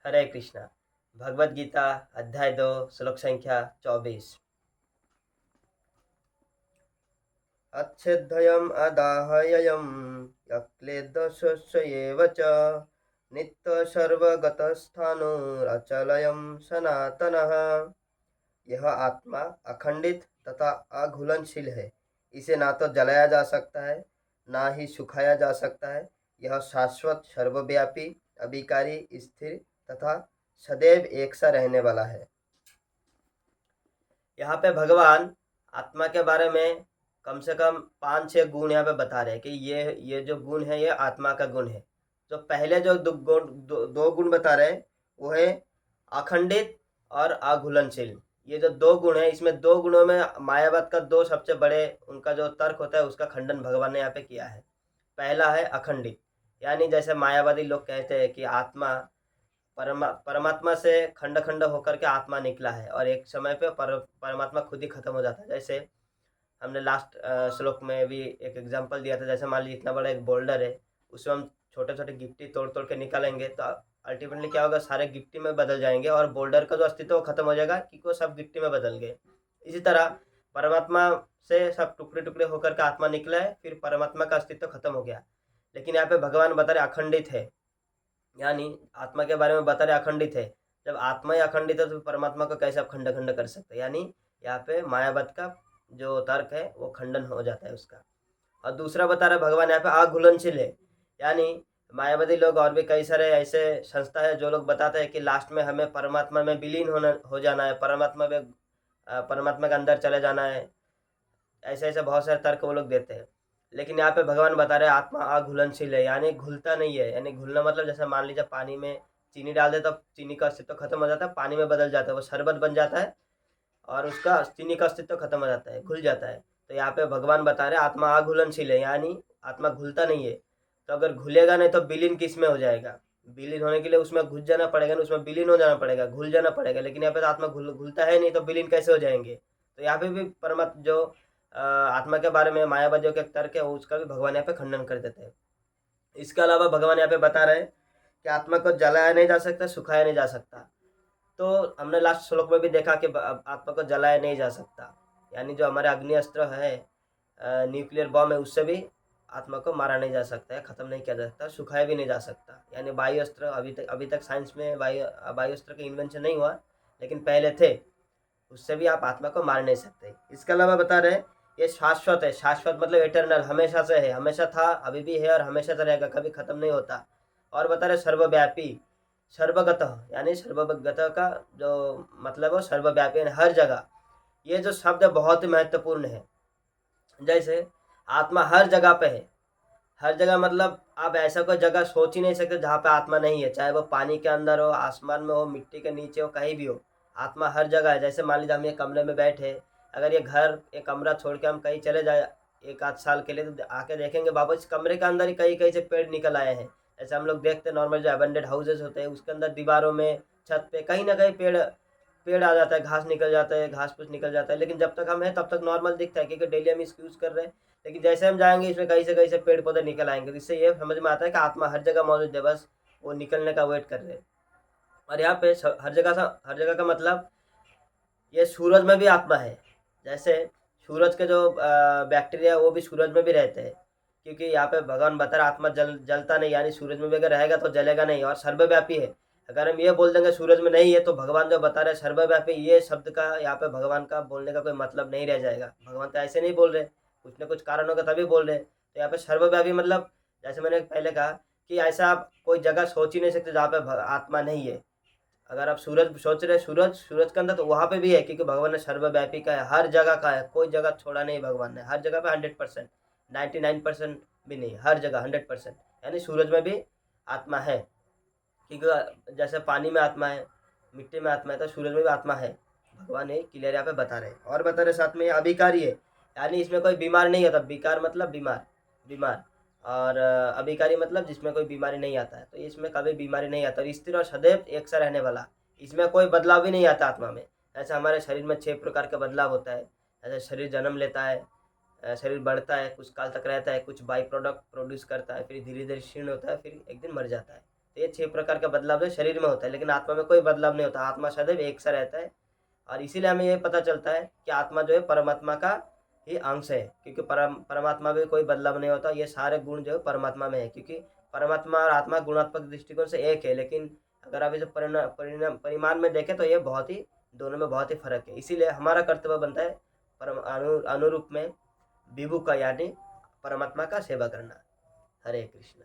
हरे कृष्णा। भगवद गीता अध्याय 2 श्लोक संख्या 24। अच्छेद्यम् अदाहयम् यक्लेदशस्यैव च नित्य सर्वगतस्थानो अचलयम् सनातनः। यह आत्मा अखंडित तथा अघुलनशील है। इसे ना तो जलाया जा सकता है, ना ही सुखाया जा सकता है। यह शाश्वत, सर्वव्यापी, अविकारी, स्थिर तथा सदैव एक सा रहने वाला है। यहाँ पे भगवान आत्मा के बारे में कम से कम 5-6 गुण यहाँ पे बता रहे हैं कि ये जो गुण है ये आत्मा का गुण है। जो पहले जो दो गुण बता रहे हैं वो है अखंडित और अघुलनशील। ये जो दो गुण है, इसमें दो गुणों में मायावाद का दो सबसे बड़े उनका जो तर्क होता है उसका खंडन भगवान ने यहाँ पे किया है। पहला है अखंडित, यानी जैसे मायावादी लोग कहते हैं कि आत्मा परमात्मा से खंड खंड होकर के आत्मा निकला है और एक समय पे परमात्मा खुद ही खत्म हो जाता है। जैसे हमने लास्ट श्लोक में भी एक एग्जांपल दिया था। जैसे मान लीजिए इतना बड़ा एक बोल्डर है, उसमें हम छोटे छोटे गिट्टी तोड़ तोड़ के निकालेंगे तो अल्टीमेटली क्या होगा, सारे गिट्टी में बदल जाएंगे और बोल्डर का जो अस्तित्व वो खत्म हो जाएगा क्योंकि वो सब गिट्टी में बदल गए। इसी तरह परमात्मा से सब टुकड़े टुकड़े होकर के आत्मा निकला है, फिर परमात्मा का अस्तित्व खत्म हो गया। लेकिन यहाँ पे भगवान बता रहे अखंडित है, यानी आत्मा के बारे में बता रहे अखंडित है। जब आत्मा ही अखंडित है तो परमात्मा को कैसे आप खंड खंड कर सकते हैं। यानी यहाँ पे मायावाद का जो तर्क है वो खंडन हो जाता है उसका। और दूसरा बता रहे भगवान यहाँ पे अघुलनशील है, यानी मायावादी लोग और भी कई सारे ऐसे संस्था है जो लोग बताते हैं कि लास्ट में हमें परमात्मा में विलीन होना हो जाना है, परमात्मा के अंदर चले जाना है। ऐसे ऐसे बहुत सारे तर्क वो लोग देते हैं। लेकिन यहाँ पे भगवान बता रहे हैं आत्मा अघुलनशील है, यानी घुलता नहीं है। यानी घुलना मतलब जैसे मान लीजिए पानी में चीनी डाल दे तो चीनी का अस्तित्व खत्म हो जाता है, पानी में बदल जाता है, वो शरबत बन जाता है और उसका चीनी का अस्तित्व खत्म हो जाता है, घुल जाता है। तो यहाँ पे भगवान बता रहे आत्मा अघुलनशील है, यानी आत्मा घुलता नहीं है। तो अगर घुलेगा नहीं तो विलीन किस में हो जाएगा। विलीन होने के लिए उसमें घुस जाना पड़ेगा ना, उसमें विलीन हो जाना पड़ेगा, घुल जाना पड़ेगा। लेकिन यहाँ पे तो आत्मा घुलता है नहीं, तो विलीन कैसे हो जाएंगे। तो यहाँ पे भी परमात्मा जो आत्मा के बारे में मायावादियों के तर्क है उसका भी भगवान यहाँ पे खंडन कर देते हैं। इसके अलावा भगवान यहाँ पे बता रहे हैं कि आत्मा को जलाया नहीं जा सकता, सुखाया नहीं जा सकता। तो हमने लास्ट श्लोक में भी देखा कि आत्मा को जलाया नहीं जा सकता, यानी जो हमारे अग्नि अस्त्र है, न्यूक्लियर बॉम्ब है, उससे भी आत्मा को मारा नहीं जा सकता है, खत्म नहीं किया जा सकता, सुखाया भी नहीं जा सकता। यानी वायु अस्त्र अभी तक साइंस में वायु अस्त्र का इन्वेंशन नहीं हुआ, लेकिन पहले थे। उससे भी आप आत्मा को मार नहीं सकते। इसके अलावा बता रहे ये शाश्वत है। शाश्वत मतलब इटरनल, हमेशा से है, हमेशा था, अभी भी है और हमेशा से रहेगा, कभी खत्म नहीं होता। और बता रहे सर्वव्यापी, सर्वगत, यानी सर्वगत का जो मतलब है सर्वव्यापी यानी हर जगह। ये जो शब्द है बहुत ही महत्वपूर्ण है। जैसे आत्मा हर जगह पे है, हर जगह मतलब आप ऐसा कोई जगह सोच ही नहीं सकते जहाँ पे आत्मा नहीं है, चाहे वो पानी के अंदर हो, आसमान में हो, मिट्टी के नीचे हो, कहीं भी हो। आत्मा हर जगह है। जैसे मान लीजिए हम ये कमरे में बैठे, अगर ये घर एक कमरा छोड़ के हम कहीं चले जाए एक आध साल के लिए, तो आके देखेंगे बाबा इस कमरे के अंदर ही कहीं कहीं से पेड़ निकल आए हैं। जैसे हम लोग देखते हैं नॉर्मल जो अबेंडेड हाउसेज होते हैं उसके अंदर दीवारों में, छत पे कहीं ना कहीं पेड़ पेड़ आ जाता है, घास निकल जाता है, घास फूस निकल जाता है। लेकिन जब तक हम हैं तब तक नॉर्मल दिखता है क्योंकि डेली हम इसको यूज़ कर रहे हैं। लेकिन जैसे हम जाएंगे इसमें कहीं से पेड़ पौधे निकल आएंगे, तो इससे ये समझ में आता है कि आत्मा हर जगह मौजूद है, बस वो निकलने का वेट कर रहे हैं। और यहाँ पे हर जगह का मतलब ये सूरज में भी आत्मा है। जैसे सूरज के जो बैक्टीरिया वो भी सूरज में भी रहते हैं, क्योंकि यहाँ पे भगवान बता रहे आत्मा जलता नहीं, यानी सूरज में भी अगर रहेगा तो जलेगा नहीं और सर्वव्यापी है। अगर हम ये बोल देंगे सूरज में नहीं है तो भगवान जो बता रहे सर्वव्यापी, ये शब्द का यहाँ पे भगवान का बोलने का कोई मतलब नहीं रह जाएगा। भगवान तो ऐसे नहीं बोल रहे, कुछ ना कुछ कारण होगा तभी बोल रहे। तो यहाँ पे सर्वव्यापी मतलब जैसे मैंने पहले कहा कि ऐसा आप कोई जगह सोच ही नहीं सकते जहाँ पे आत्मा नहीं है। अगर आप सूरज सोच रहे सूरज के अंदर, तो वहाँ पे भी है क्योंकि भगवान ने सर्वव्यापी का है, हर जगह का है, कोई जगह छोड़ा नहीं भगवान ने। हर जगह पे 100%, 99% भी नहीं, हर जगह 100%। यानी सूरज में भी आत्मा है, क्योंकि जैसे पानी में आत्मा है, मिट्टी में आत्मा है, तो सूरज में भी आत्मा है। भगवान ये क्लियर यहाँ पे बता रहे हैं। और बता रहे साथ में ये अभिकारी है, यानी इसमें कोई बीमार नहीं होता। विकार मतलब बीमार, बीमार। और अभिकारी मतलब जिसमें कोई बीमारी नहीं आता है, तो इसमें कभी बीमारी नहीं आता। और स्थिर और सदैव एक सा रहने वाला, इसमें कोई बदलाव भी नहीं आता आत्मा में। ऐसे हमारे शरीर में 6 प्रकार का बदलाव होता है। ऐसे शरीर जन्म लेता है, शरीर बढ़ता है, कुछ काल तक रहता है, कुछ बाई प्रोडक्ट प्रोड्यूस करता है, फिर धीरे धीरे क्षीण होता है, फिर एक दिन मर जाता है। तो ये 6 प्रकार का बदलाव जो शरीर में होता है, लेकिन आत्मा में कोई बदलाव नहीं होता। आत्मा सदैव एक सा रहता है, और इसीलिए हमें ये पता चलता है कि आत्मा जो है परमात्मा का ही अंश है, क्योंकि परमात्मा में कोई बदलाव नहीं होता। ये सारे गुण जो है परमात्मा में है, क्योंकि परमात्मा और आत्मा गुणात्मक दृष्टिकोण से एक है, लेकिन अगर आप इसे परिमाण में देखें तो ये बहुत ही, दोनों में बहुत ही फर्क है। इसीलिए हमारा कर्तव्य बनता है अनुरूप में विभु का, यानी परमात्मा का सेवा करना। हरे कृष्णा।